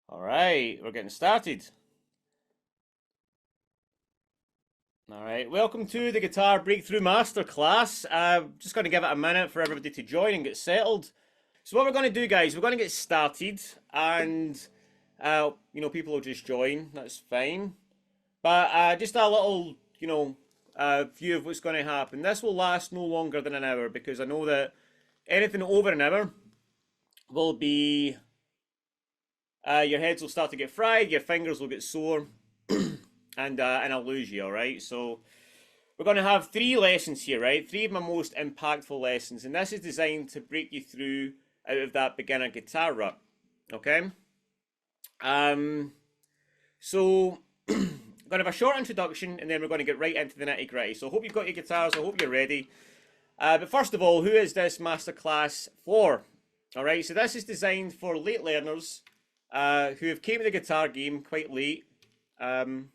All right, we're getting started. All right, welcome to the Guitar Breakthrough Masterclass. Just going to give it a minute for everybody to join and get settled. So what we're going to do, guys, we're going to get started, and people will just join. That's fine. But just a little, view of what's going to happen. This will last no longer than an hour because I know that anything over an hour will be your heads will start to get fried, your fingers will get sore, and I'll lose you. All right, so we're going to have three lessons here, right? Three of my most impactful lessons, and this is designed to break you through out of that beginner guitar rut. Okay. So I'm going to have a short introduction, and then we're going to get right into the nitty gritty. So I hope you've got your guitars. I hope you're ready. But first of all, who is this masterclass for? All right, so this is designed for late learners who have came to the guitar game quite late, and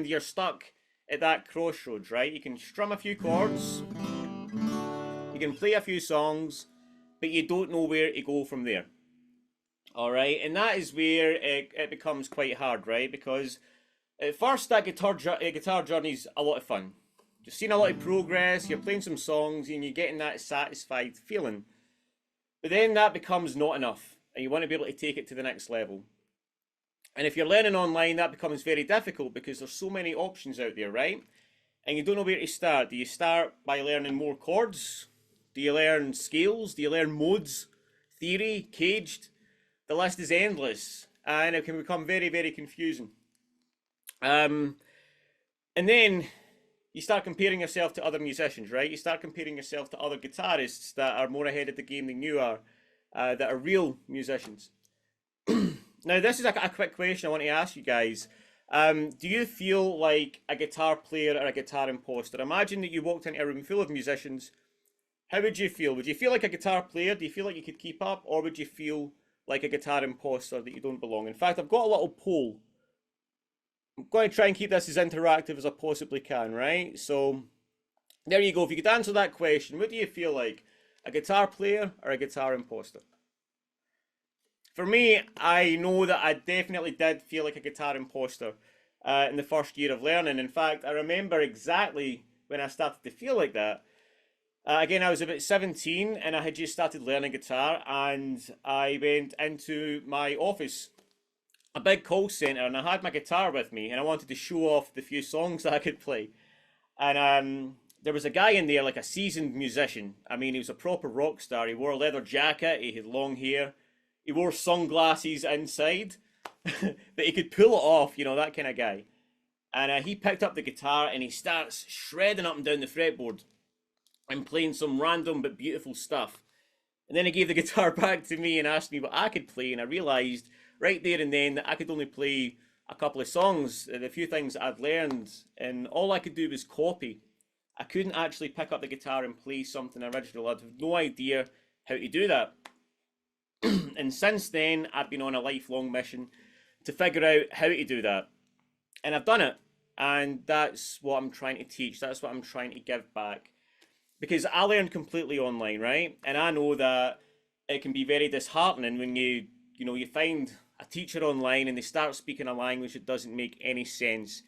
you're stuck at that crossroads, right? You can strum a few chords, you can play a few songs, but you don't know where to go from there. All right, and that is where it becomes quite hard, right? Because at first, that guitar journey is a lot of fun. You're seeing a lot of progress, you're playing some songs, and you're getting that satisfied feeling. But then that becomes not enough, and you want to be able to take it to the next level. And if you're learning online, that becomes very difficult because there's so many options out there, right? And you don't know where to start. Do you start by learning more chords? Do you learn scales? Do you learn modes? Theory? Caged? The list is endless, and it can become very, very confusing. And then you start comparing yourself to other musicians, right? You start comparing yourself to other guitarists that are more ahead of the game than you are, that are real musicians. Now, this is a quick question I want to ask you guys. Do you feel like a guitar player or a guitar imposter? Imagine that you walked into a room full of musicians. How would you feel? Would you feel like a guitar player? Do you feel like you could keep up? Or would you feel like a guitar imposter that you don't belong? In fact, I've got a little poll. I'm going to try and keep this as interactive as I possibly can, right? So there you go. If you could answer that question, what do you feel like? A guitar player or a guitar imposter? For me, I know that I definitely did feel like a guitar imposter in the first year of learning. In fact, I remember exactly when I started to feel like that. Again, I was about 17 and I had just started learning guitar, and I went into my office, a big call centre, and I had my guitar with me, and I wanted to show off the few songs that I could play. And there was a guy in there, like a seasoned musician. I mean, he was a proper rock star. He wore a leather jacket, he had long hair, he wore sunglasses inside, but he could pull it off, that kind of guy. And he picked up the guitar and he starts shredding up and down the fretboard and playing some random but beautiful stuff. And then he gave the guitar back to me and asked me what I could play, and I realised right there and then that I could only play a couple of songs, the few things that I'd learned, and all I could do was copy. I couldn't actually pick up the guitar and play something original. I'd have no idea how to do that. And since then, I've been on a lifelong mission to figure out how to do that. And I've done it. And that's what I'm trying to teach. That's what I'm trying to give back. Because I learned completely online, right? And I know that it can be very disheartening when you find a teacher online and they start speaking a language that doesn't make any sense.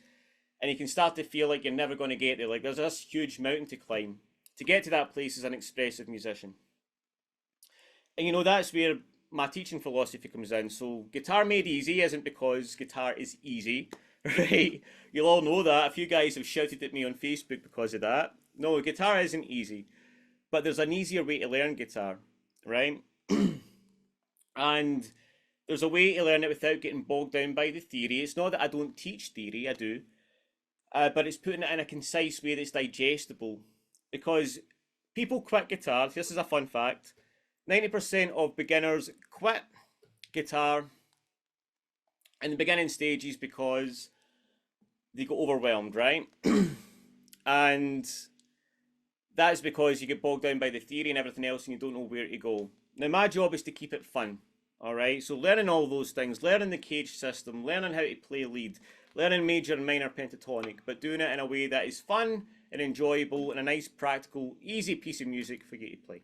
And you can start to feel like you're never going to get there. Like there's this huge mountain to climb to get to that place as an expressive musician. And that's where my teaching philosophy comes in. So guitar made easy isn't because guitar is easy, right? You'll all know that. A few guys have shouted at me on Facebook because of that. No, guitar isn't easy, but there's an easier way to learn guitar, right? And there's a way to learn it without getting bogged down by the theory. It's not that I don't teach theory, I do, but it's putting it in a concise way that's digestible. Because people quit guitar, this is a fun fact, 90% of beginners quit guitar in the beginning stages because they get overwhelmed, right? And that's because you get bogged down by the theory and everything else and you don't know where to go. Now, my job is to keep it fun, all right? So learning all those things, learning the cage system, learning how to play lead, learning major and minor pentatonic, but doing it in a way that is fun and enjoyable and a nice, practical, easy piece of music for you to play.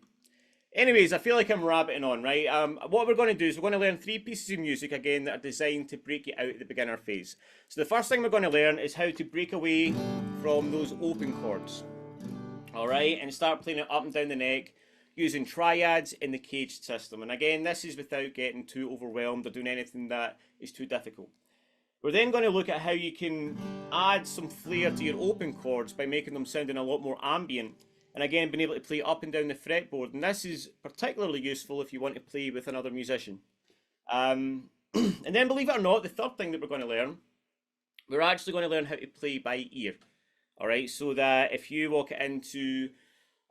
Anyways, I feel like I'm rabbiting on, right? What we're going to do is we're going to learn 3 pieces of music, again, that are designed to break you out at the beginner phase. So the first thing we're going to learn is how to break away from those open chords. Alright, and start playing it up and down the neck using triads in the caged system. And again, this is without getting too overwhelmed or doing anything that is too difficult. We're then going to look at how you can add some flair to your open chords by making them sounding a lot more ambient. And again, being able to play up and down the fretboard. And this is particularly useful if you want to play with another musician. And then, believe it or not, the third thing that we're going to learn, we're actually going to learn how to play by ear. Alright, so that if you walk into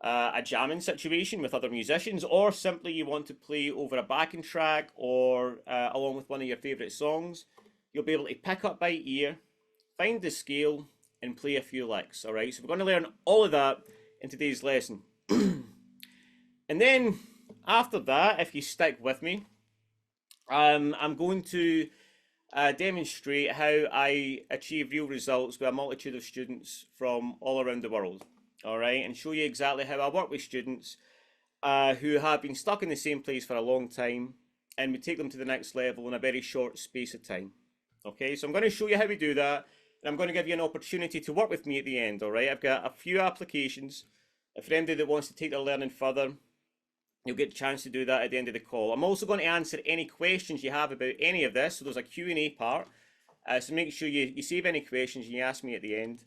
a jamming situation with other musicians, or simply you want to play over a backing track or along with one of your favourite songs, you'll be able to pick up by ear, find the scale, and play a few licks. Alright, so we're going to learn all of that in today's lesson. And then after that, if you stick with me, I'm going to demonstrate how I achieve real results with a multitude of students from all around the world. Alright, and show you exactly how I work with students who have been stuck in the same place for a long time, and we take them to the next level in a very short space of time. Okay, so I'm going to show you how we do that, and I'm going to give you an opportunity to work with me at the end. Alright, I've got a few applications. If anybody that wants to take their learning further, you'll get a chance to do that at the end of the call. I'm also going to answer any questions you have about any of this, so there's a Q&A part. So make sure you save any questions and you ask me at the end.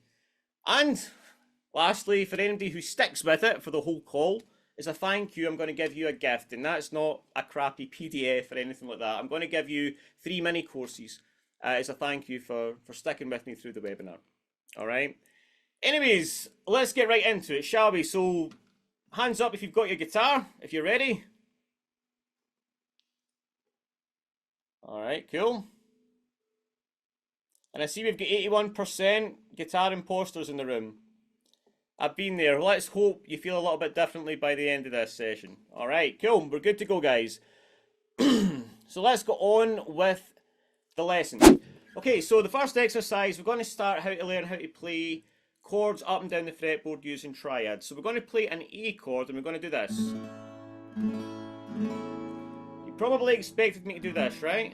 And lastly, for anybody who sticks with it for the whole call, as a thank you, I'm going to give you a gift. And that's not a crappy PDF or anything like that. I'm going to give you 3 mini courses as a thank you for sticking with me through the webinar. Alright? Anyways, let's get right into it, shall we? So, hands up if you've got your guitar, if you're ready. Alright, cool. And I see we've got 81% guitar imposters in the room. I've been there. Let's hope you feel a little bit differently by the end of this session. Alright, cool. We're good to go, guys. So let's go on with the lesson. Okay, so the first exercise, we're going to start how to learn how to play chords up and down the fretboard using triads. So we're going to play an A chord and we're going to do this. You probably expected me to do this, right?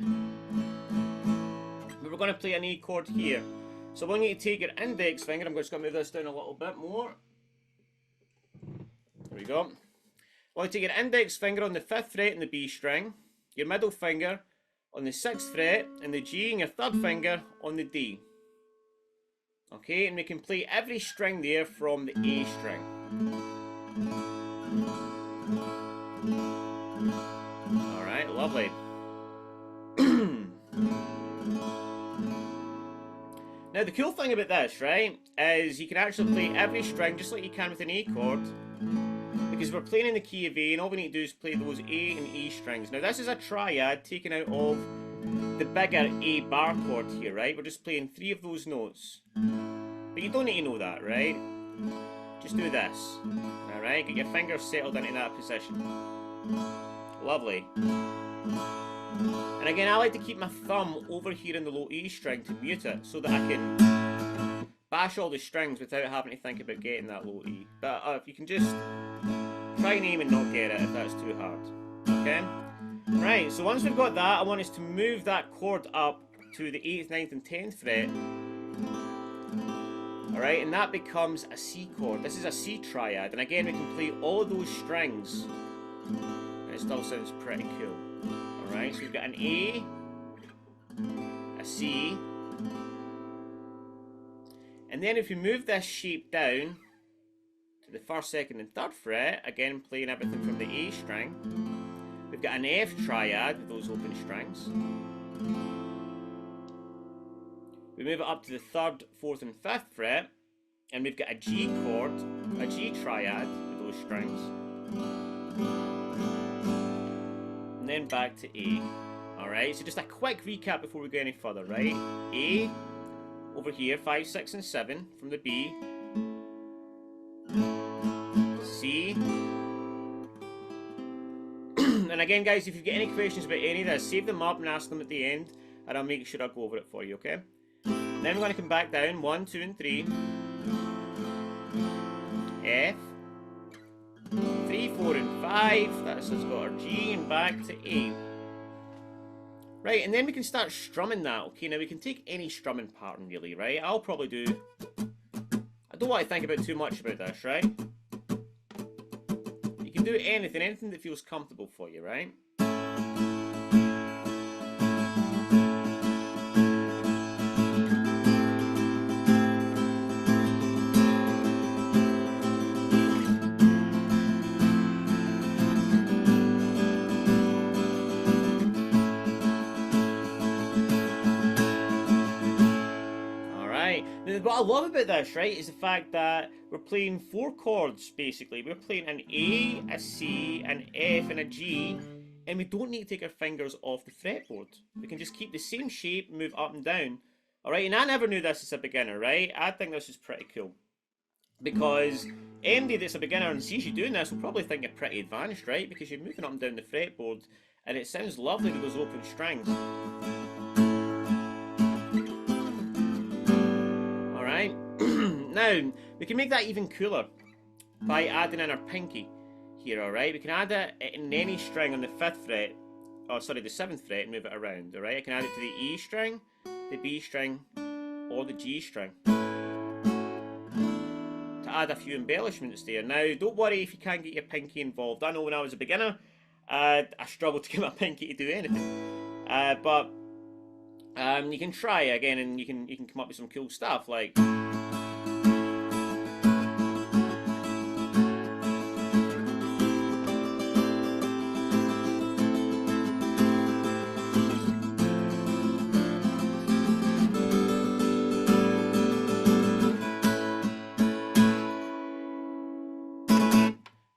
But we're going to play an A chord here. So I want you to take your index finger, I'm just going to move this down a little bit more. There we go. I want you to take your index finger on the 5th fret in the B string, your middle finger on the 6th fret and the G, and your 3rd finger on the D. Okay, and we can play every string there from the A string. Alright, lovely. Now the cool thing about this, right, is you can actually play every string just like you can with an A chord, because we're playing in the key of A and all we need to do is play those A and E strings. Now this is a triad taken out of the bigger A bar chord here, right? We're just playing 3 of those notes. But you don't need to know that, right? Just do this. Alright, get your fingers settled into that position. Lovely. And again, I like to keep my thumb over here in the low E string to mute it, so that I can bash all the strings without having to think about getting that low E. But if you can just try and aim and not get it if that's too hard. Okay? Right, so once we've got that, I want us to move that chord up to the 8th, 9th and 10th fret. Alright, and that becomes a C chord. This is a C triad, and again we can play all of those strings. And it still sounds pretty cool. Alright, so we've got an A, a C, and then if we move this shape down to the 1st, 2nd and 3rd fret, again playing everything from the A string, we've got an F triad with those open strings. We move it up to the 3rd, 4th and 5th fret, and we've got a G chord, a G triad with those strings. And then back to A. Alright, so just a quick recap before we go any further, right? A, over here, 5, 6 and 7 from the B. C. And again, guys, if you've got any questions about any of this, save them up and ask them at the end, and I'll make sure I go over it for you, okay? Then we're going to come back down, 1, 2 and 3. F. 3, 4, and 5. That's us got our G and back to A. Right, and then we can start strumming that. Okay, now we can take any strumming pattern really, right? I'll probably do... I don't want to think about too much about this, right? You can do anything that feels comfortable for you, right? What I love about this, right, is the fact that we're playing 4 chords, basically. We're playing an A, a C, an F, and a G, and we don't need to take our fingers off the fretboard. We can just keep the same shape, move up and down. Alright, and I never knew this as a beginner, right? I think this is pretty cool. Because anybody that's a beginner and sees you doing this will probably think you're pretty advanced, right? Because you're moving up and down the fretboard, and it sounds lovely with those open strings. Now, we can make that even cooler by adding in our pinky here, alright? We can add it in any string on the 5th fret, oh sorry, the 7th fret, and move it around, alright? I can add it to the E string, the B string, or the G string. To add a few embellishments there. Now, don't worry if you can't get your pinky involved. I know when I was a beginner, I struggled to get my pinky to do anything. But you can try again, and you can come up with some cool stuff, like...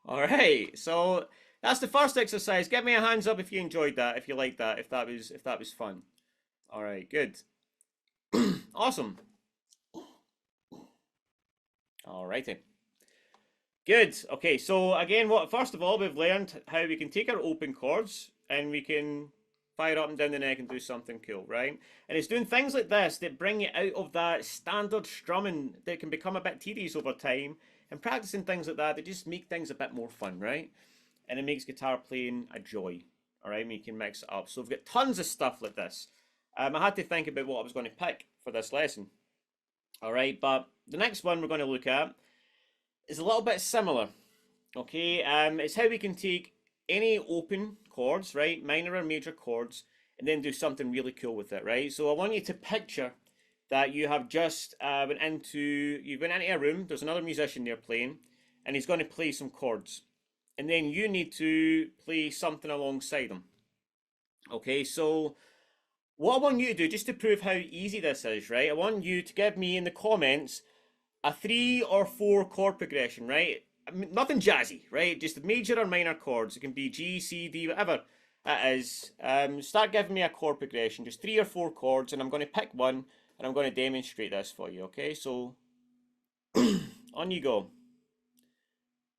Alright, so that's the first exercise. Give me a hands up if you enjoyed that, if you liked that, if that was fun. Alright, good. Awesome. Alrighty. Good. Okay, so again, first of all, we've learned how we can take our open chords and we can fire up and down the neck and do something cool, right? And it's doing things like this that bring you out of that standard strumming that can become a bit tedious over time, and practicing things like that just make things a bit more fun, right? And it makes guitar playing a joy, alright? You can mix it up. So we've got tons of stuff like this. I had to think about what I was going to pick for this lesson. Alright, but the next one we're going to look at is a little bit similar. Okay, it's how we can take any open chords, right? Minor or major chords, and then do something really cool with it, right? So I want you to picture that you have just went into a room, there's another musician there playing, and he's going to play some chords. And then you need to play something alongside him. Okay, so what I want you to do, just to prove how easy this is, right? I want you to give me in the comments a 3 or 4 chord progression, right? I mean, nothing jazzy, right? Just major or minor chords. It can be G, C, D, whatever it is. Start giving me a chord progression, just 3 or 4 chords, and I'm going to pick one, and I'm going to demonstrate this for you, okay? So, on you go.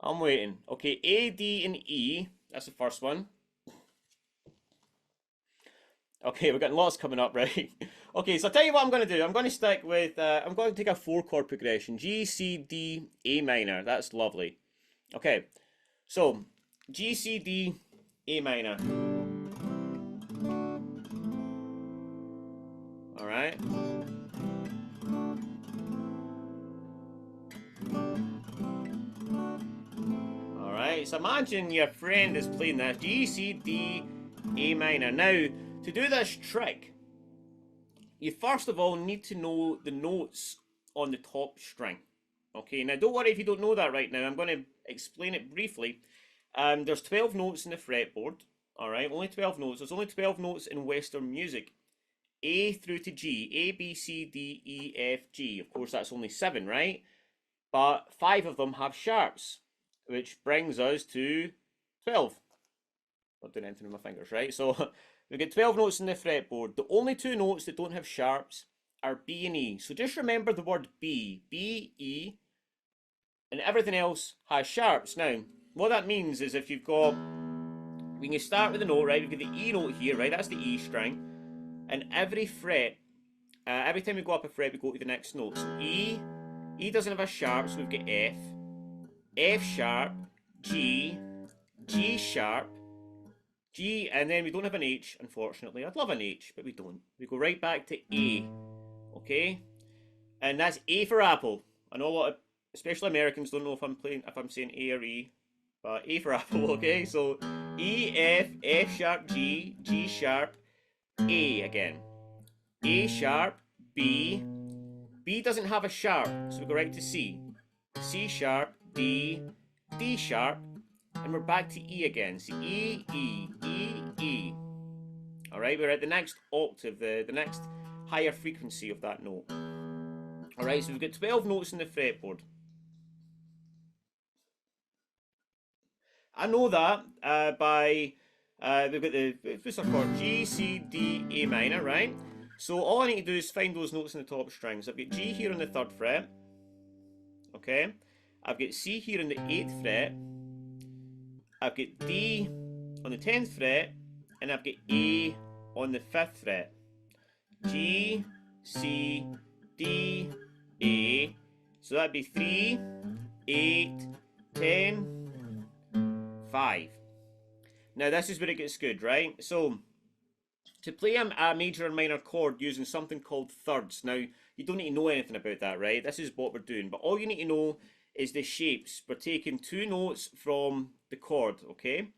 I'm waiting. Okay, A, D, and E. That's the first one. Okay, we're getting lots coming up, right? Okay, so I'll tell you what I'm going to do. I'm going to stick with, I'm going to take a 4 chord progression. G, C, D, A minor. That's lovely. Okay, so G, C, D, A minor. Alright. Alright, so imagine your friend is playing this G, C, D, A minor. Now, to do this trick, you first of all need to know the notes on the top string. Okay, now don't worry if you don't know that right now. I'm going to explain it briefly. There's 12 notes in the fretboard. Alright, only 12 notes. There's only 12 notes in Western music. A through to G. A, B, C, D, E, F, G. Of course, that's only 7, right? But 5 of them have sharps, which brings us to 12. Not doing anything with my fingers, right? So we've got 12 notes in the fretboard. The only 2 notes that don't have sharps are B and E. So just remember the word B. B, E, and everything else has sharps. Now, what that means is if you've got, we can start with the note, right? We've got the E note here, right? That's the E string. And every fret, every time we go up a fret, we go to the next note. So E doesn't have a sharp, so we've got F. F sharp, G, G sharp, G, and then we don't have an H, unfortunately. I'd love an H, but we don't. We go right back to A, okay? And that's A for apple. I know a lot of, especially Americans, don't know if I'm saying A or E, but A for apple, okay? So E, F, F sharp, G, G sharp, A again. A sharp, B. B doesn't have a sharp, so we go right to C. C sharp, D, D sharp, and we're back to E again. So E, E, E, E. All right, we're at the next octave, the next higher frequency of that note. All right, so we've got 12 notes in the fretboard. I know that by, we've got the first chord G, C, D, A minor, right? So all I need to do is find those notes in the top strings. I've got G here on the 3rd fret, okay? I've got C here on the 8th fret, I've got D on the 10th fret, and I've got A on the 5th fret. G, C, D, A. So that'd be 3, 8, 10, 5. Now this is where it gets good, right? So to play a major and minor chord using something called thirds. Now you don't need to know anything about that, right? This is what we're doing, but all you need to know is the shapes. We're taking 2 notes from the chord, okay?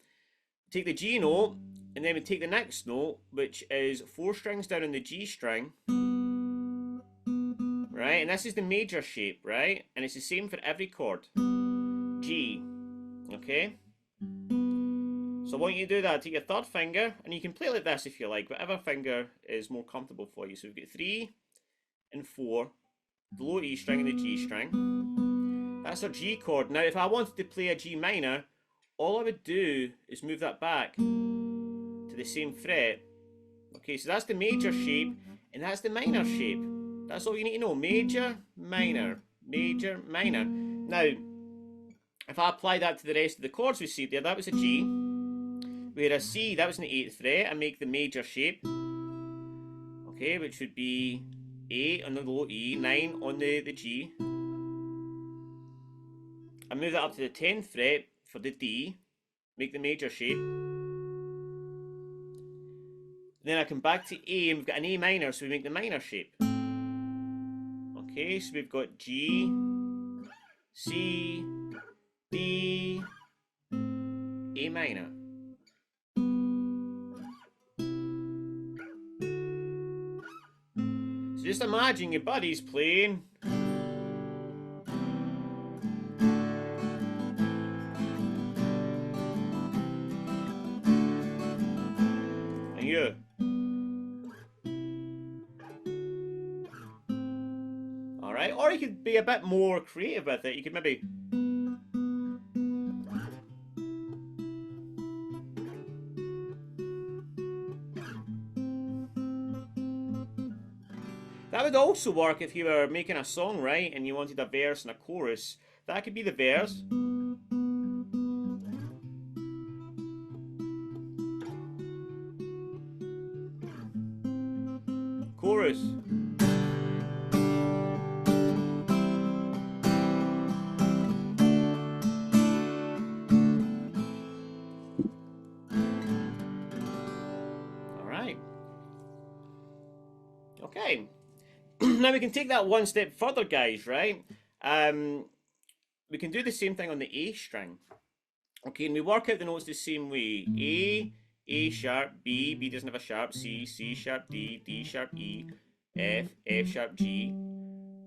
Take the G note, and then we take the next note, which is 4 strings down on the G string, right? And this is the major shape, right? And it's the same for every chord. G, okay? So I want you to do that. Take your 3rd finger, and you can play like this if you like, whatever finger is more comfortable for you. So we've got 3 and 4, the low E string and the G string. That's our G chord. Now, if I wanted to play a G minor, all I would do is move that back to the same fret. Okay, so that's the major shape, and that's the minor shape. That's all you need to know. Major, minor, major, minor. Now, if I apply that to the rest of the chords we see there, that was a G. We had a C, that was in the 8th fret, and make the major shape. Okay, which would be 8 on the low E, 9 on the G. I move that up to the 10th fret for the D, make the major shape. Then I come back to A, and we've got an A minor, so we make the minor shape. Okay, so we've got G, C, D, A minor. So just imagine your buddies playing. And you. Alright, or you could be a bit more creative with it. You could maybe... That would also work if you were making a song, right, and you wanted a verse and a chorus. That could be the verse. Chorus. Alright. Okay. Now we can take that one step further, guys, right? We can do the same thing on the A string. Okay, and we work out the notes the same way. A sharp, B doesn't have a sharp, C sharp, D sharp, E, F sharp, G.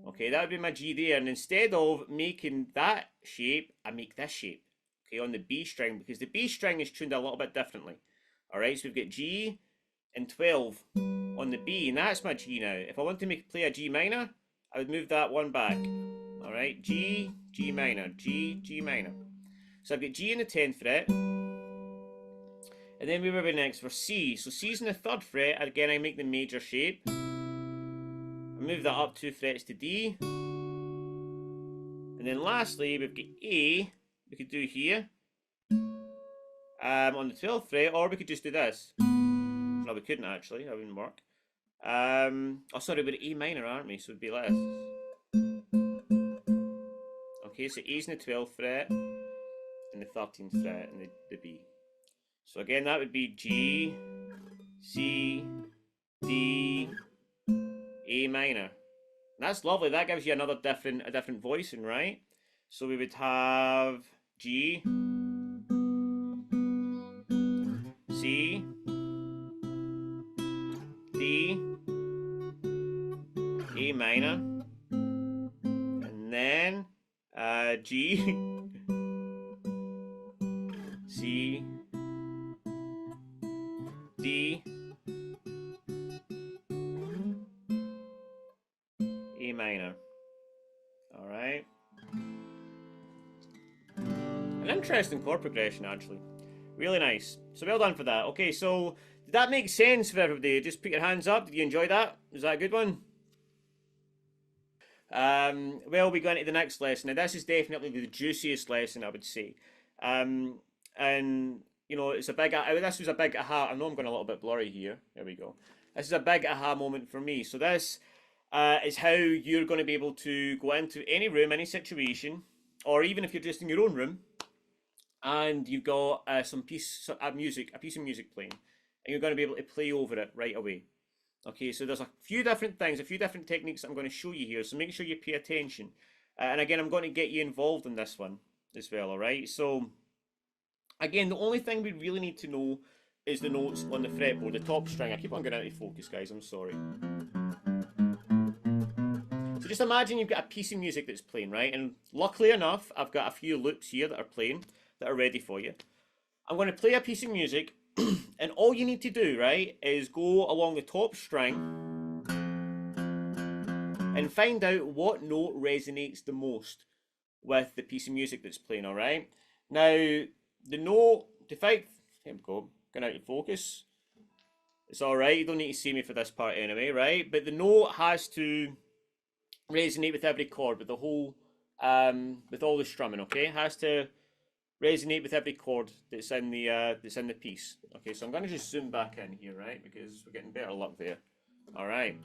Okay, that would be my G there. And instead of making that shape, I make this shape, okay, on the B string, because the B string is tuned a little bit differently. All right, so we've got G and 12 on the B, and that's my G now. If I want to play a G minor, I would move that one back. All right, G, G minor, G, G minor. So I've got G in the 10th fret, and then we will be next for C. So C's in the 3rd fret. Again, I make the major shape. I move that up 2 frets to D. And then lastly, we've got A, we could do here, on the 12th fret, or we could just do this. No, we couldn't actually, that wouldn't work. Oh sorry, we're A minor, aren't we? So it'd be less. Okay, so A's in the 12th fret, and the 13th fret and the B. So again, that would be G, C, D, A minor. And that's lovely. That gives you a different voicing, right? So we would have G, C, D, A minor, and then G, C, D, A minor. All right. An interesting chord progression, actually. Really nice. So well done for that. Okay, so did that make sense for everybody? Just put your hands up. Did you enjoy that? Was that a good one? Well, we go into the next lesson. Now, this is definitely the juiciest lesson, I would say. And you know, it's a big. This was a big aha. I know I'm going a little bit blurry here. There we go. This is a big aha moment for me. So this is how you're going to be able to go into any room, any situation, or even if you're just in your own room, and you've got a piece of music playing, and you're going to be able to play over it right away. Okay, so there's a few different things, a few different techniques I'm going to show you here, so make sure you pay attention. And again, I'm going to get you involved in this one as well, alright? So, again, the only thing we really need to know is the notes on the fretboard, the top string. I keep on getting out of focus, guys, I'm sorry. So just imagine you've got a piece of music that's playing, right? And luckily enough, I've got a few loops here that are playing, that are ready for you. I'm going to play a piece of music, and all you need to do, right, is go along the top string and find out what note resonates the most with the piece of music that's playing, all right? Now, the note, there we go, going out of focus. It's all right, you don't need to see me for this part anyway, right? But the note has to resonate with every chord, with the whole, with all the strumming, okay? It has to resonate with every chord that's in the piece. Okay, so I'm going to just zoom back in here, right? Because we're getting better luck there. All right.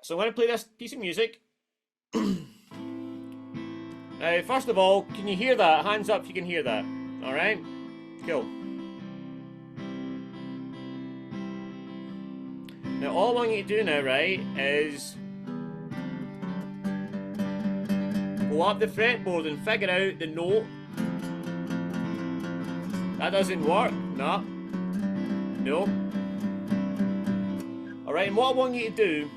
So I'm going to play this piece of music. Now, first of all, can you hear that? Hands up if you can hear that. All right. Cool. Now, all I want you to do now, right, is go up the fretboard and figure out the note. That doesn't work. No. No. Alright, and what I want you to do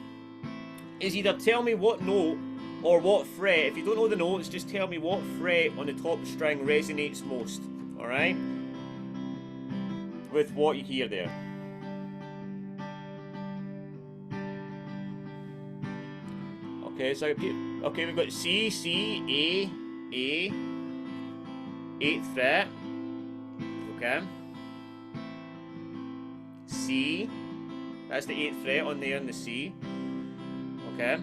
is either tell me what note or what fret. If you don't know the notes, just tell me what fret on the top string resonates most. Alright? With what you hear there. Okay, so we've got C, C, A, 8th fret. Okay. C. That's the 8th fret on there in the C. Okay.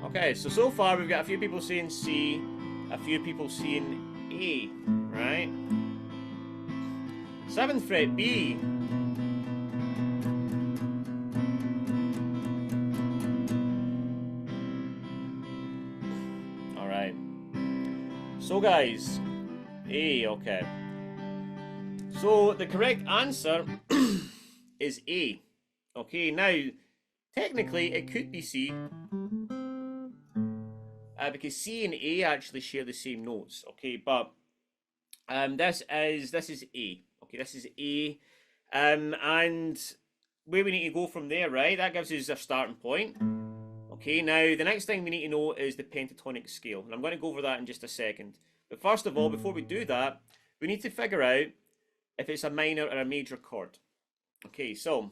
Okay, so far we've got a few people saying C, a few people saying A, right? 7th fret B. So guys, A, okay. So the correct answer is A. Okay, now, technically it could be C. Because C and A actually share the same notes, okay, but this is A. Okay, this is A. And where we need to go from there, right? That gives us a starting point. Okay, now the next thing we need to know is the pentatonic scale, and I'm going to go over that in just a second. But first of all, before we do that, we need to figure out if it's a minor or a major chord. Okay, so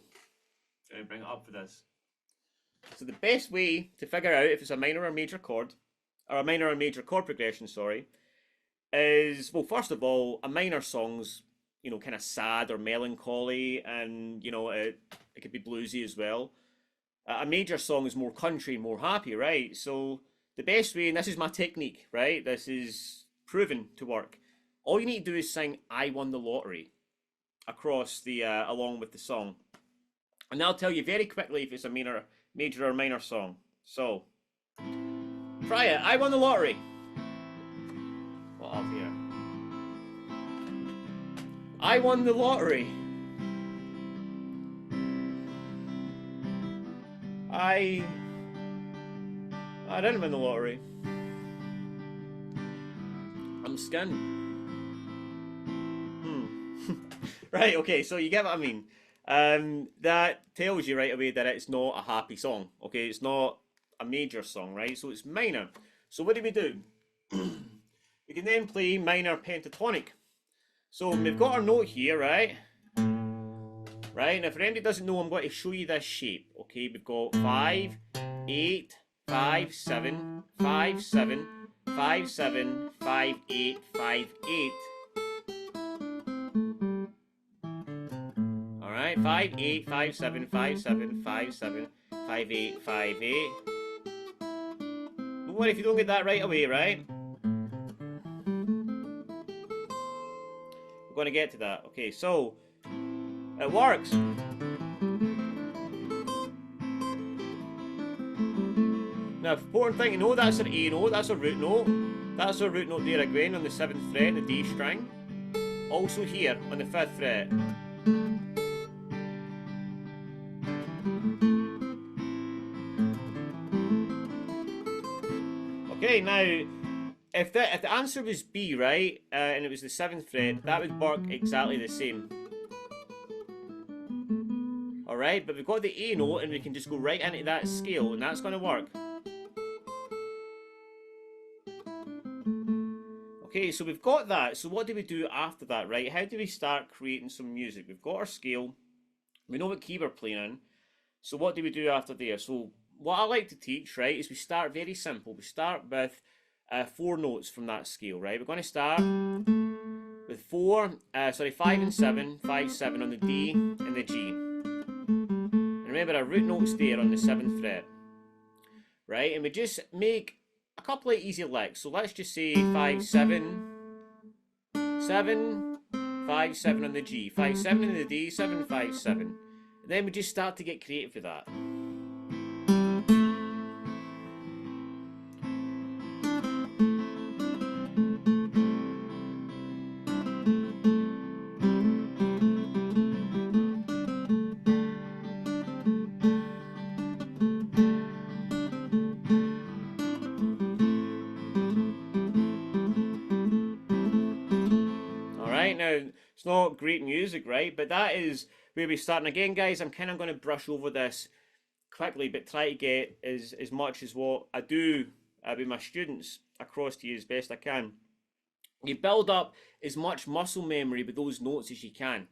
let me bring it up for this. So the best way to figure out if it's a minor or major chord, or a minor or major chord progression, sorry, is, well, first of all, a minor song's, you know, kind of sad or melancholy, and, you know, it could be bluesy as well. A major song is more country, more happy, right? So the best way, and this is my technique, right? This is proven to work. All you need to do is sing "I Won the Lottery" across the along with the song. And I'll tell you very quickly if it's a major or minor song. So, try it. I won the lottery. What up here? I won the lottery. I didn't win the lottery. I'm skinned. Right, okay, so you get what I mean. That tells you right away that it's not a happy song. Okay, it's not a major song, right? So it's minor. So what do? We can then play minor pentatonic. So we've got our note here, right? Right, and if anybody doesn't know, I'm going to show you this shape. Okay, we've got 5, 8, 5, 7, 5, 7, 5, 7, 5, 8, 5, 8. Alright, 5, 8, 5, 7, 5, 7, 5, 7, 5, 8, 5, 8. Don't worry if you don't get that right away, right? We're going to get to that. Okay, so it works. Now, important thing to know, that's an A note, that's a root note. That's a root note there again on the 7th fret, the D string. Also here on the 5th fret. Okay, now, if the answer was B, right, and it was the 7th fret, that would work exactly the same. Alright, but we've got the A note and we can just go right into that scale and that's going to work. Okay, so we've got that. So what do we do after that, right? How do we start creating some music? We've got our scale. We know what key we're playing in. So what do we do after there? So what I like to teach, right, is we start very simple. We start with 4 notes from that scale, right? We're going to start with 5 and 7, 5, 7 on the D and the G. And remember our root note's there on the 7th fret, right? And we just make a couple of easy licks. So let's just say 5, 7, 7, 5, 7 on the G, 5, 7 on the D, 7, 5, 7. And then we just start to get creative with that. Now, it's not great music, right? But that is where we start. And again, guys, I'm kind of going to brush over this quickly, but try to get as much as what I do with my students across to you as best I can. You build up as much muscle memory with those notes as you can.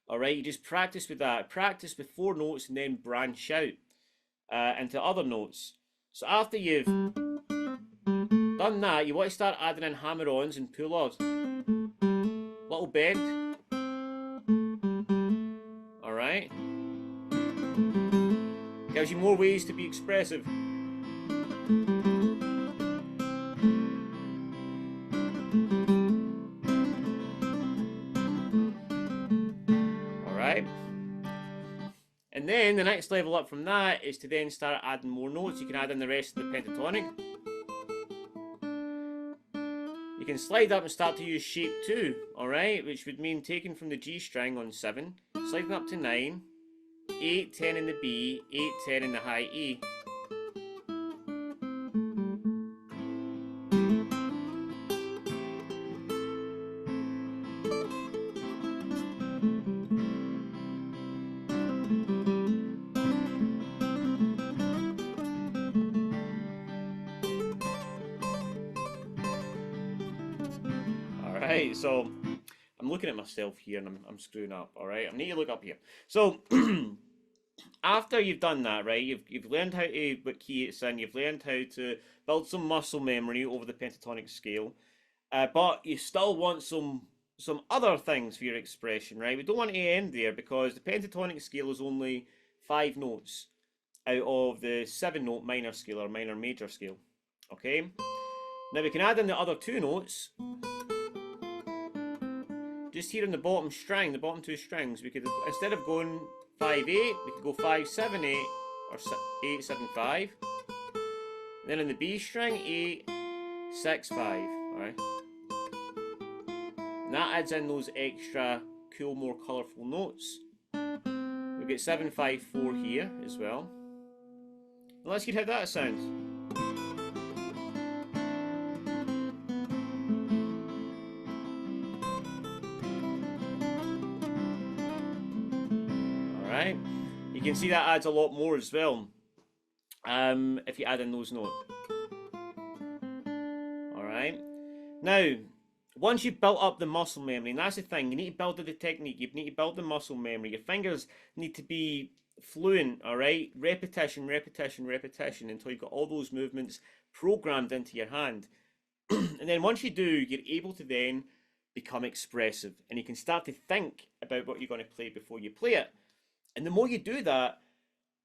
All right, you just practice with that. Practice with 4 notes and then branch out into other notes. So after you've done that, you want to start adding in hammer-ons and pull-offs. Little bend. Alright. Gives you more ways to be expressive. Alright. And then the next level up from that is to then start adding more notes. You can add in the rest of the pentatonic. You can slide up and start to use shape 2, alright, which would mean taking from the G string on 7, sliding up to 9, 8, 10 in the B, 8, 10 in the high E. Alright, so I'm looking at myself here and I'm screwing up, alright? I need to look up here. So after you've done that, right, you've learned how to what key it's in, you've learned how to build some muscle memory over the pentatonic scale, but you still want some other things for your expression, right? We don't want to end there because the pentatonic scale is only 5 notes out of the 7-note minor scale or minor major scale, okay? Now we can add in the other 2 notes. Just here on the bottom string, the bottom 2 strings, we could, instead of going 5, 8. We can go 5, 7, 8, or 8, 7, 5. And then on the B string, 8, 6, 5. Alright. And that adds in those extra cool, more colourful notes. We get 7, 5, 4 here as well. And let's hear how that sounds. Alright. You can see that adds a lot more as well. If you add in those notes. Alright. Now, once you've built up the muscle memory, and that's the thing, you need to build the technique, you need to build the muscle memory. Your fingers need to be fluent, alright? Repetition, repetition, repetition until you've got all those movements programmed into your hand. And then once you do, you're able to then become expressive, and you can start to think about what you're going to play before you play it. And the more you do that,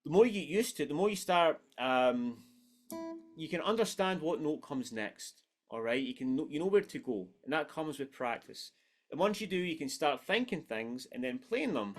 the more you get used to it, the more you start, you can understand what note comes next. All right, you know where to go, and that comes with practice. And once you do, you can start thinking things and then playing them.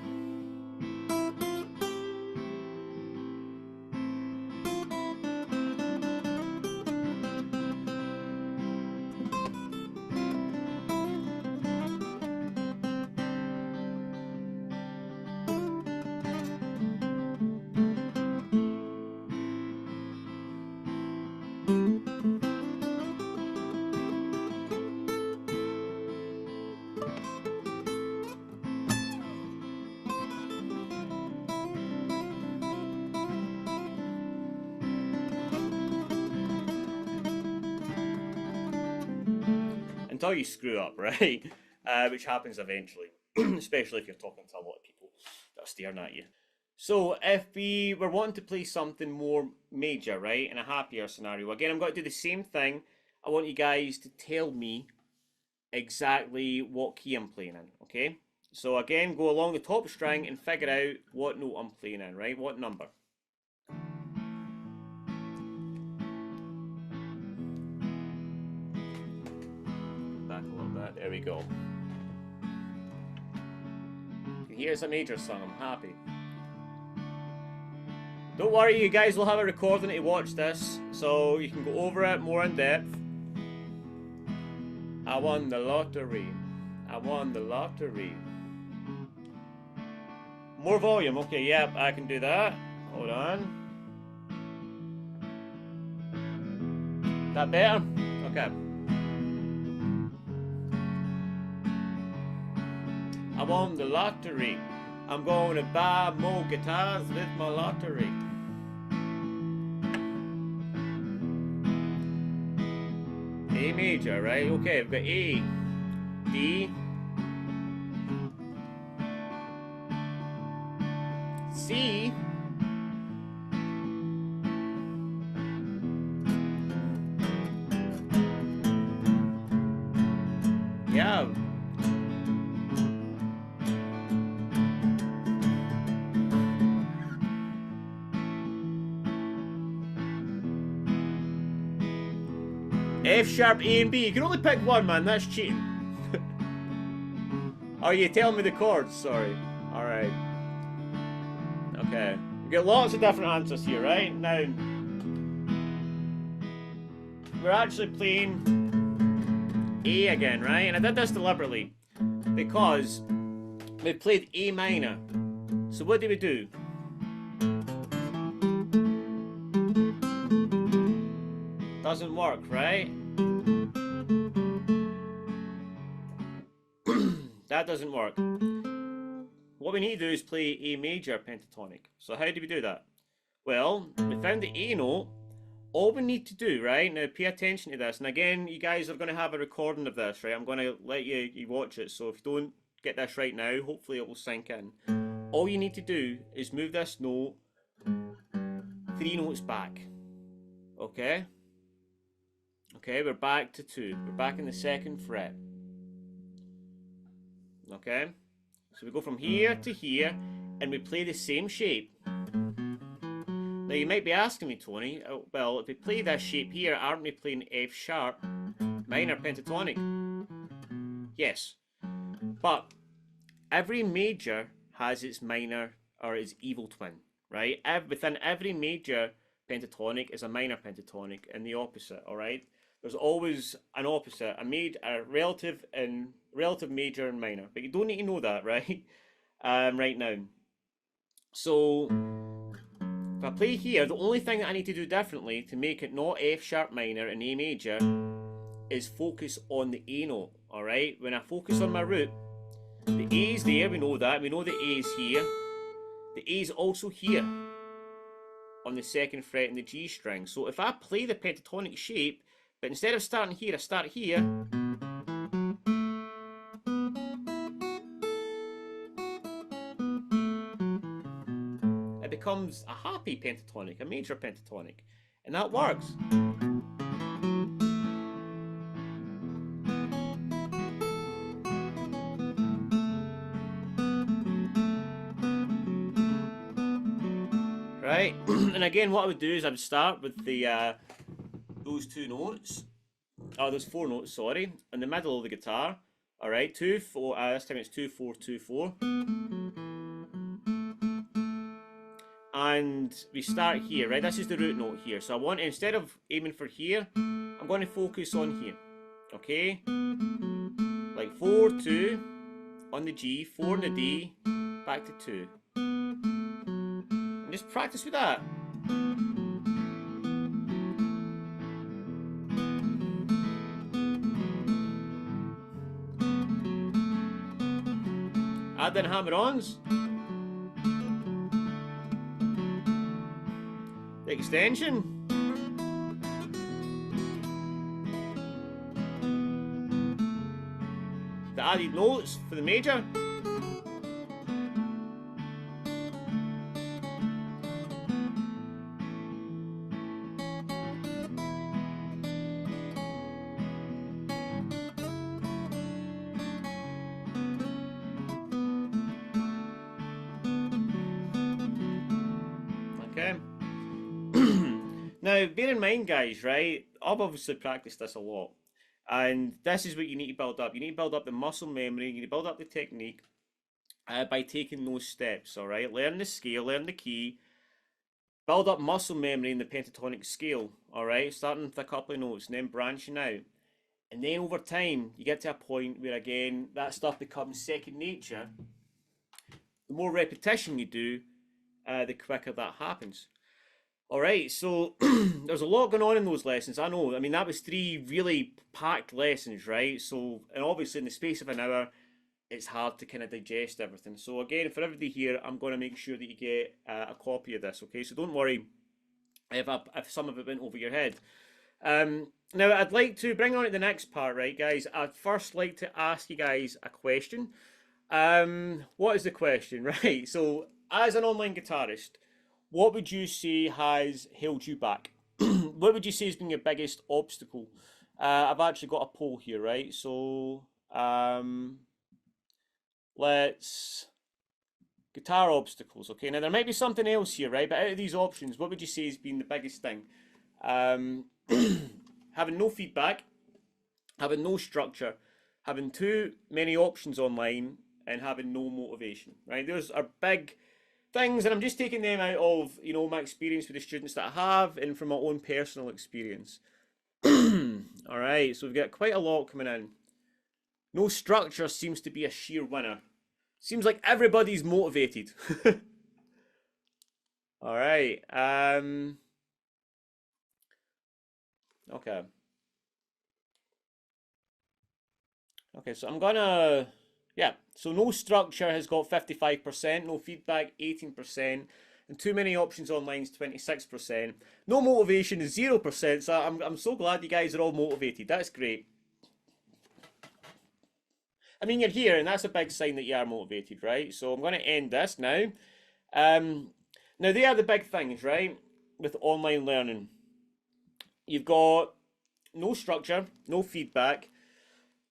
Until you screw up, right? Which happens eventually, especially if you're talking to a lot of people that are staring at you. So if we were wanting to play something more major, right, in a happier scenario, again, I'm going to do the same thing. I want you guys to tell me exactly what key I'm playing in, okay? So again, go along the top string and figure out what note I'm playing in, right? What number? Back a little bit. There we go. You can hear it's a major song. I'm happy. Don't worry, you guys will have a recording to watch this, so you can go over it more in depth. I won the lottery. I won the lottery. More volume. Okay, yep, I can do that. Hold on. That better? Okay. I won the lottery. I'm going to buy more guitars with my lottery. A major, right? Okay, we've got A, D, C, yeah. F sharp, A and B. You can only pick one, man. That's cheating. Oh, you telling me the chords? Sorry. Alright. Okay. We get lots of different answers here, right? Now, we're actually playing A again, right? And I did this deliberately because we played A minor. So what do we do? Doesn't work, right? That doesn't work. What we need to do is play A major pentatonic. So how do we do that? Well, we found the A note. All we need to do, right? Now pay attention to this. And again, you guys are going to have a recording of this, right? I'm going to let you watch it. So if you don't get this right now, hopefully it will sink in. All you need to do is move this note 3 notes back. Okay? Okay, we're back to 2. We're back in the 2nd fret. Okay? So we go from here to here, and we play the same shape. Now you might be asking me, Tony, well, if we play this shape here, aren't we playing F sharp minor pentatonic? Yes. But every major has its minor, or its evil twin, right? Within every major pentatonic is a minor pentatonic, and the opposite, all right? There's always an opposite, a relative major and minor, but you don't need to know that, right? Right now. So if I play here, the only thing that I need to do differently to make it not F sharp minor and A major is focus on the A note, all right? When I focus on my root, the A is there, we know that. We know the A is here. The A is also here on the second fret in the G string. So if I play the pentatonic shape, but instead of starting here, I start here, it becomes a happy pentatonic, a major pentatonic, and that works. Right, and again, what I would do is I would start with the those two notes, those four notes, sorry, in the middle of the guitar. All right, 2, 4. This time it's 2, 4, 2, 4. And we start here, right? This is the root note here. So I want, instead of aiming for here, I'm going to focus on here. Okay? Like 4, 2 on the G, 4 on the D, back to 2. And just practice with that. Add in hammer-ons. The extension. The added notes for the major. Okay. Now, bear in mind, guys, right? I've obviously practiced this a lot. And this is what you need to build up. You need to build up the muscle memory, you need to build up the technique by taking those steps, all right? Learn the scale, learn the key, build up muscle memory in the pentatonic scale, all right? Starting with a couple of notes and then branching out. And then over time, you get to a point where, again, that stuff becomes second nature. The more repetition you do, the quicker that happens. All right, so there's a lot going on in those lessons. I know. I mean, that was 3 really packed lessons, right? So, and obviously in the space of an hour, it's hard to kind of digest everything. So again, for everybody here, I'm going to make sure that you get a copy of this, okay? So don't worry if some of it went over your head. Now, I'd like to bring on to the next part, right, guys? I'd first like to ask you guys a question. What is the question, right? So, as an online guitarist, what would you say has held you back? What would you say has been your biggest obstacle? I've actually got a poll here, right? So, let's guitar obstacles. Okay, now there might be something else here, right? But out of these options, what would you say has been the biggest thing? Having no feedback, having no structure, having too many options online, and having no motivation, right? Those are big things, and I'm just taking them out of, you know, my experience with the students that I have and from my own personal experience. All right, so we've got quite a lot coming in. No structure seems to be a sheer winner. Seems like everybody's motivated. All right. Okay. Okay, so I'm gonna, yeah, so no structure has got 55%, no feedback 18%, and too many options online is 26%. No motivation is 0%, so I'm so glad you guys are all motivated. That's great. I mean, you're here, and that's a big sign that you are motivated, right? So I'm going to end this now. Now, they are the big things, right, with online learning. You've got no structure, no feedback,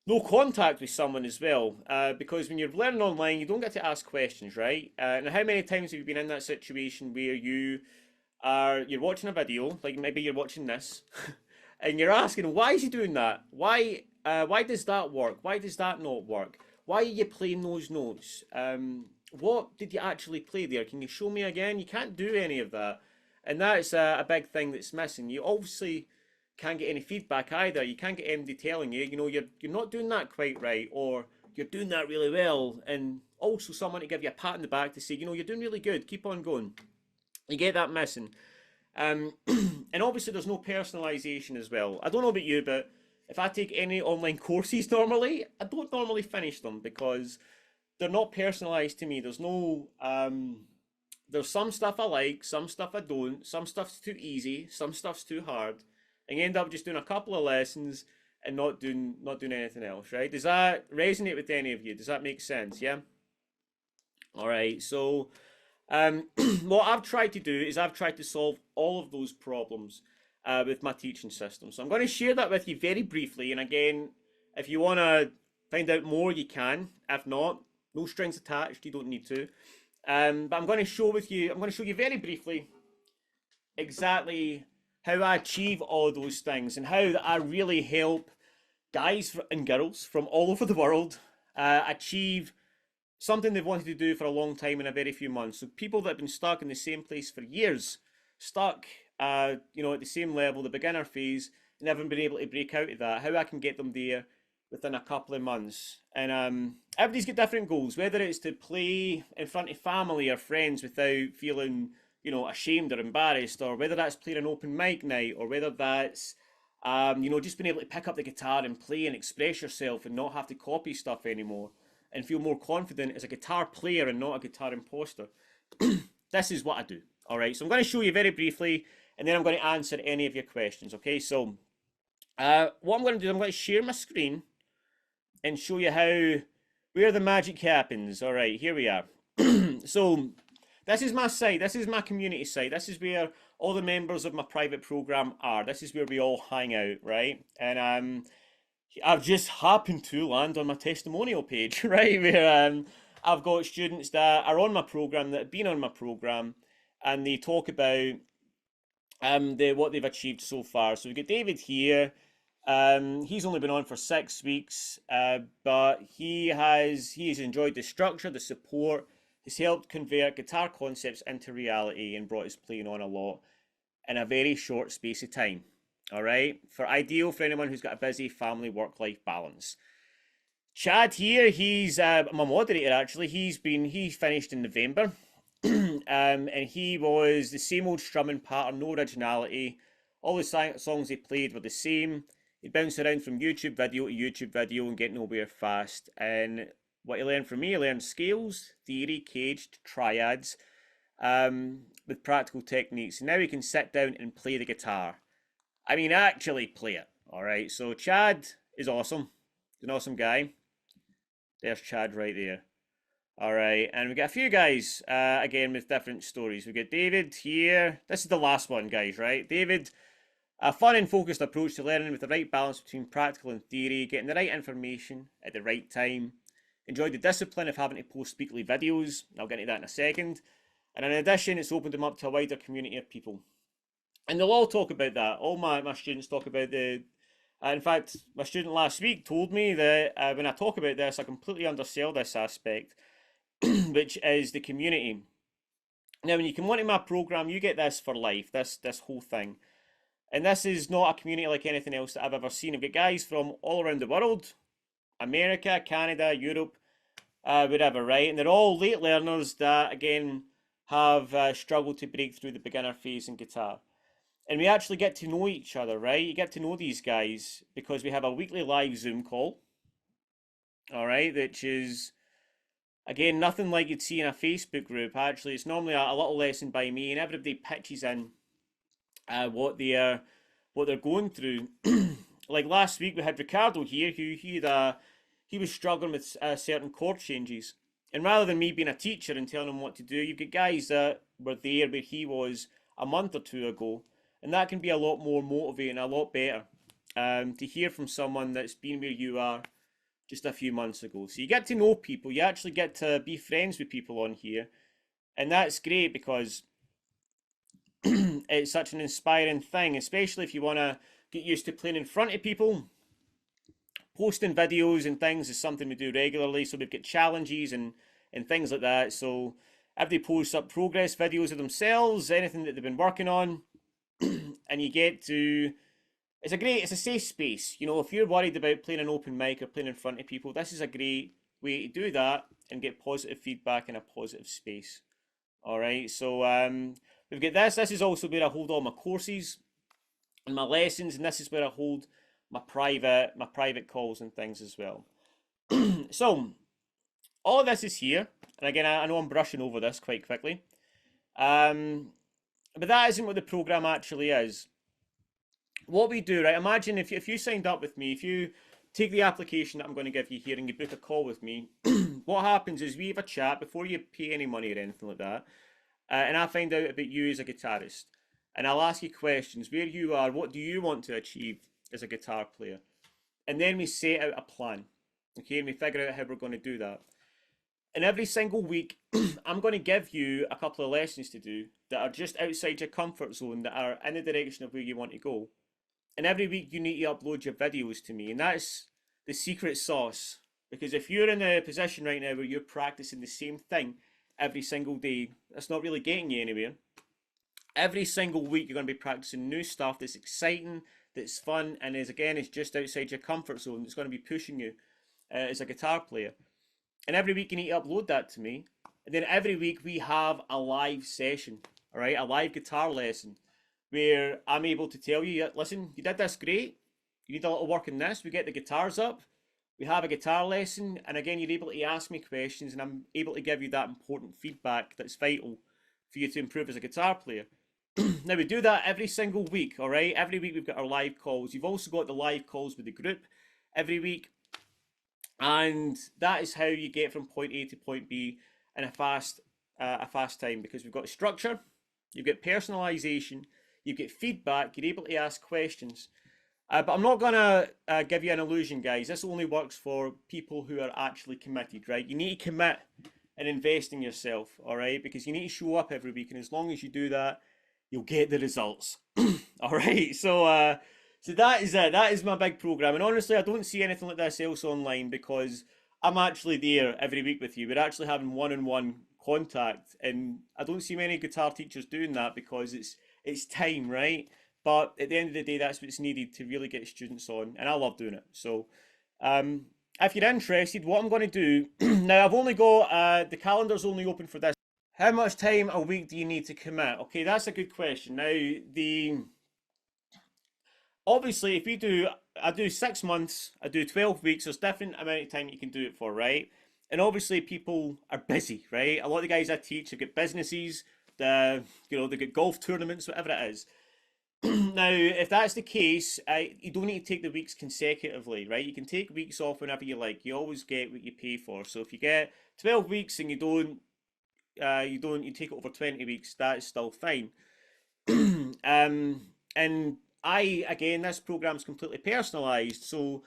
no contact with someone as well, because when you're learning online, you don't get to ask questions, right? And how many times have you been in that situation where you're watching a video, like maybe you're watching this, and you're asking, why is he doing that? Why does that work? Why does that not work? Why are you playing those notes? what did you actually play there? Can you show me again? You can't do any of that. And that's a big thing that's missing. You obviously can't get any feedback either. You can't get MD telling you, you're not doing that quite right, or you're doing that really well. And also someone to give you a pat on the back to say, you're doing really good. Keep on going. You get that missing. And obviously there's no personalization as well. I don't know about you, but if I take any online courses normally, I don't normally finish them because they're not personalized to me. There's some stuff I like, some stuff I don't, some stuff's too easy, some stuff's too hard, and you end up just doing a couple of lessons and not doing anything else, right? Does that resonate with any of you? Does that make sense? Yeah. All right. So, what I've tried to do is I've tried to solve all of those problems with my teaching system. So I'm going to share that with you very briefly. And again, if you want to find out more, you can. If not, no strings attached. You don't need to. But I'm going to show you very briefly exactly how I achieve all those things and how I really help guys and girls from all over the world achieve something they've wanted to do for a long time in a very few months. So people that have been stuck in the same place for years, stuck, at the same level, the beginner phase, and haven't been able to break out of that. How I can get them there within a couple of months. And everybody's got different goals, whether it's to play in front of family or friends without feeling, ashamed or embarrassed, or whether that's playing an open mic night, or whether that's, just being able to pick up the guitar and play and express yourself and not have to copy stuff anymore and feel more confident as a guitar player and not a guitar imposter. This is what I do. All right, so I'm going to show you very briefly, and then I'm going to answer any of your questions. Okay, so what I'm going to do, I'm going to share my screen and show you where the magic happens. All right, here we are. So this is my site. This is my community site. This is where all the members of my private program are. This is where we all hang out, right? And I've just happened to land on my testimonial page, right? Where I've got students that are on my program, that have been on my program, and they talk about what they've achieved so far. So we've got David here. He's only been on for 6 weeks, but he has enjoyed the structure, the support. He's helped convert guitar concepts into reality and brought his playing on a lot in a very short space of time. All right, ideal for anyone who's got a busy family work-life balance. Chad here, he's my moderator actually. He finished in November, and he was the same old strumming pattern, no originality. All the songs he played were the same. He'd bounce around from YouTube video to YouTube video and get nowhere fast. And what he learned from me, he learned scales, theory, caged, triads, with practical techniques. And now he can sit down and play the guitar. I mean, actually play it. All right, so Chad is awesome. He's an awesome guy. There's Chad right there. All right, and we got a few guys, again, with different stories. We got David here. This is the last one, guys, right? David, a fun and focused approach to learning with the right balance between practical and theory, getting the right information at the right time. Enjoyed the discipline of having to post weekly videos. I'll get into that in a second. And in addition, it's opened him up to a wider community of people. And they'll all talk about that. All my students talk about in fact, my student last week told me that when I talk about this, I completely undersell this aspect, which is the community. Now, when you come onto my program, you get this for life, this whole thing. And this is not a community like anything else that I've ever seen. I've got guys from all around the world, America, Canada, Europe, wherever, right? And they're all late learners that, again, have struggled to break through the beginner phase in guitar. And we actually get to know each other, right? You get to know these guys because we have a weekly live Zoom call, all right, which is, again, nothing like you'd see in a Facebook group. Actually, it's normally a little lesson by me, and everybody pitches in what they're going through. Like last week, we had Ricardo here, who he was struggling with certain chord changes. And rather than me being a teacher and telling him what to do, you've got guys that were there where he was a month or two ago. And that can be a lot more motivating, a lot better to hear from someone that's been where you are just a few months ago. So you get to know people, you actually get to be friends with people on here. And that's great because it's such an inspiring thing, especially if you want to get used to playing in front of people. Posting videos and things is something we do regularly. So we've got challenges and and things like that. So everybody posts up progress videos of themselves, anything that they've been working on, and you get to. It's a safe space. You know, if you're worried about playing an open mic or playing in front of people, this is a great way to do that and get positive feedback in a positive space. All right, so we've got this. This is also where I hold all my courses and my lessons, and this is where I hold my private calls and things as well. So all of this is here, and again, I know I'm brushing over this quite quickly, but that isn't what the program actually is. What we do, right? Imagine if you signed up with me, if you take the application that I'm going to give you here and you book a call with me, what happens is we have a chat before you pay any money or anything like that, and I find out about you as a guitarist, and I'll ask you questions, where you are, what do you want to achieve as a guitar player, and then we set out a plan, okay, and we figure out how we're going to do that. And every single week, I'm going to give you a couple of lessons to do that are just outside your comfort zone, that are in the direction of where you want to go. And every week you need to upload your videos to me, and that's the secret sauce. Because if you're in a position right now where you're practicing the same thing every single day, that's not really getting you anywhere. Every single week you're going to be practicing new stuff that's exciting, that's fun, and is just outside your comfort zone. It's going to be pushing you as a guitar player. And every week you need to upload that to me. And then every week we have a live session, all right, a live guitar lesson, where I'm able to tell you, listen, you did this great, you need a little work in this, we get the guitars up, we have a guitar lesson, and again, you're able to ask me questions, and I'm able to give you that important feedback that's vital for you to improve as a guitar player. Now, we do that every single week, all right? Every week we've got our live calls. You've also got the live calls with the group every week, and that is how you get from point A to point B in a fast time, because we've got structure, you've got personalization, you get feedback, you're able to ask questions. But I'm not going to give you an illusion, guys. This only works for people who are actually committed, right? You need to commit and invest in yourself, all right? Because you need to show up every week, and as long as you do that, you'll get the results. All right, so that is it. That is my big program. And honestly, I don't see anything like this else online, because I'm actually there every week with you. We're actually having one-on-one contact, and I don't see many guitar teachers doing that because it's time, right? But at the end of the day, that's what's needed to really get students on, and I love doing it. So if you're interested, what I'm going to do, now I've only got, the calendar's only open for this. How much time a week do you need to commit? Okay, that's a good question. Now, obviously, I do 6 months, I do 12 weeks, there's different amount of time you can do it for, right? And obviously people are busy, right? A lot of the guys I teach have got businesses, they've got golf tournaments, whatever it is. Now, if that's the case, you don't need to take the weeks consecutively, right? You can take weeks off whenever you like. You always get what you pay for. So if you get 12 weeks and you take it over 20 weeks, that is still fine. And again, this program's completely personalized. So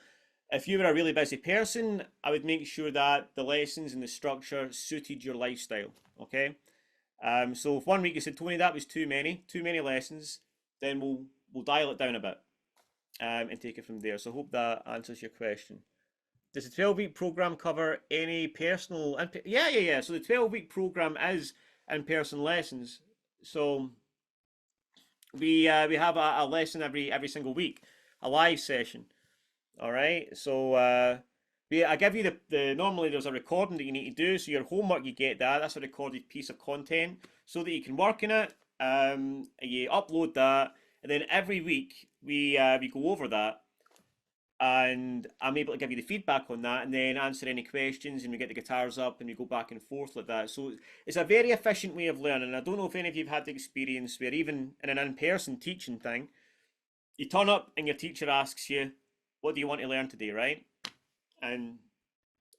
if you were a really busy person, I would make sure that the lessons and the structure suited your lifestyle, okay? So if one week you said, Tony, that was too many lessons, then we'll dial it down a bit and take it from there. So I hope that answers your question. Does the 12-week program cover any personal? Yeah. So the 12-week program is in-person lessons. So we have a lesson every single week, a live session. All right. So I give you normally there's a recording that you need to do. So your homework, you get that. That's a recorded piece of content so that you can work in it. You upload that, and then every week we go over that, and I'm able to give you the feedback on that, and then answer any questions, and we get the guitars up, and we go back and forth like that. So it's a very efficient way of learning. I don't know if any of you have had the experience where even in an in-person teaching thing, you turn up and your teacher asks you, what do you want to learn today, right? And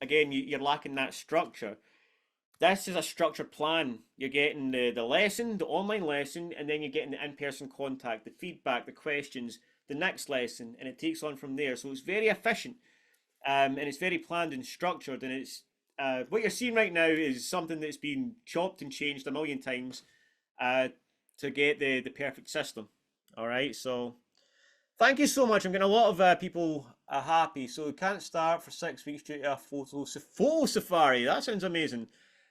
again, you're lacking that structure. This is a structured plan. You're getting the lesson, the online lesson, and then you're getting the in-person contact, the feedback, the questions, the next lesson, and it takes on from there. So it's very efficient, and it's very planned and structured, and it's what you're seeing right now is something that's been chopped and changed a million times to get the perfect system. All right, so thank you so much. I'm getting a lot of people happy. So can't start for 6 weeks due to a photo safari. That sounds amazing.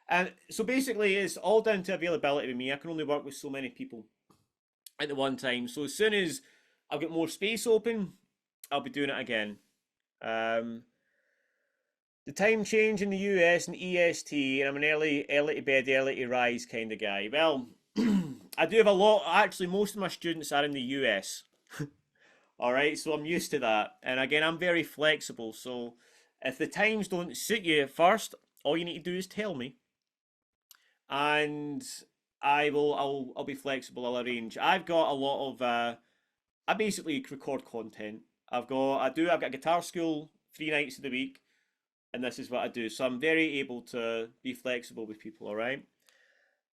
And so basically, it's all down to availability with me. I can only work with so many people at the one time. So as soon as I've got more space open, I'll be doing it again. Um, the time change in the US and EST, and I'm an early to bed, early to rise kind of guy. Well, I do have a lot. Actually, most of my students are in the US. All right, so I'm used to that. And again, I'm very flexible. So if the times don't suit you at first, all you need to do is tell me, and I'll be flexible. I'll arrange. I've got a lot of I basically record content. I've got guitar school 3 nights of the week, and this is what I do. So I'm very able to be flexible with people. All right.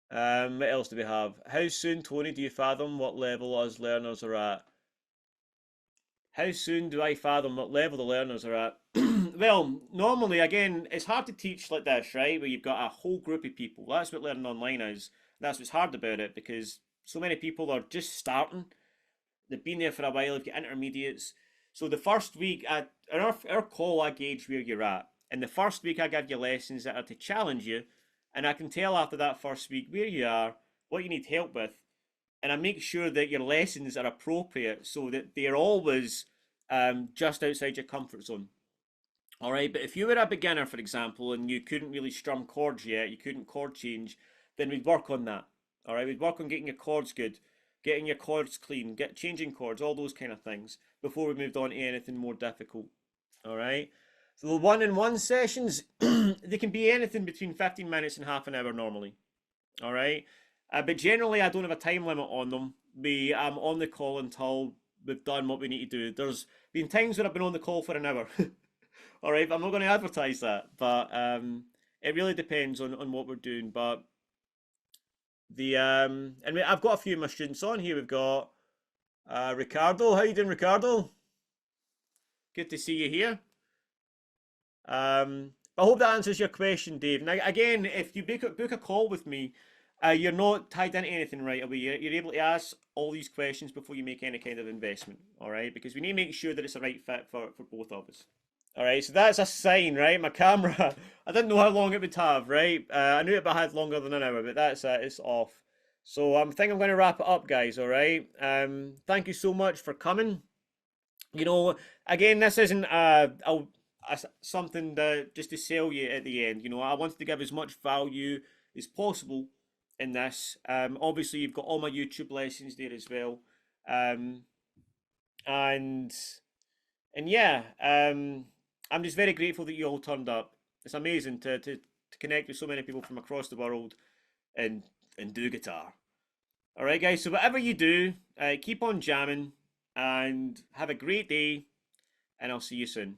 What else do we have? How soon, Tony, do you fathom what level us learners are at? How soon do I fathom what level the learners are at? Well, normally, again, it's hard to teach like this, right? Where you've got a whole group of people. That's what learning online is. That's what's hard about it because so many people are just starting. They've been there for a while. They've got intermediates. So the first week, in our call, I gauge where you're at. And the first week, I give you lessons that are to challenge you. And I can tell after that first week where you are, what you need help with, and I make sure that your lessons are appropriate so that they're always just outside your comfort zone. All right, but if you were a beginner, for example, and you couldn't really strum chords yet, you couldn't chord change, then we'd work on that. All right, we'd work on getting your chords good, getting your chords clean, get changing chords, all those kind of things before we moved on to anything more difficult. All right. So the one-on-one sessions, they can be anything between 15 minutes and half an hour normally. All right. But generally, I don't have a time limit on them. I'm on the call until we've done what we need to do. There's been times where I've been on the call for an hour. All right, but I'm not going to advertise that. But it really depends on what we're doing. But I've got a few of my students on here. We've got Ricardo. How you doing, Ricardo? Good to see you here. I hope that answers your question, Dave. Now, again, if you book a call with me, you're not tied into anything right away. You're able to ask all these questions before you make any kind of investment, all right? Because we need to make sure that it's the right fit for both of us. All right, so that's a sign, right? My camera, I didn't know how long it would have, right? I knew it had longer than an hour, but that's it, it's off. So I think I'm going to wrap it up, guys, all right? Thank you so much for coming. You know, again, this isn't something that just to sell you at the end. You know, I wanted to give as much value as possible in this. Obviously, you've got all my YouTube lessons there as well. Um, and and yeah, I'm just very grateful that you all turned up. It's amazing to connect with so many people from across the world and do guitar. All right, guys. So whatever you do, keep on jamming and have a great day. And I'll see you soon.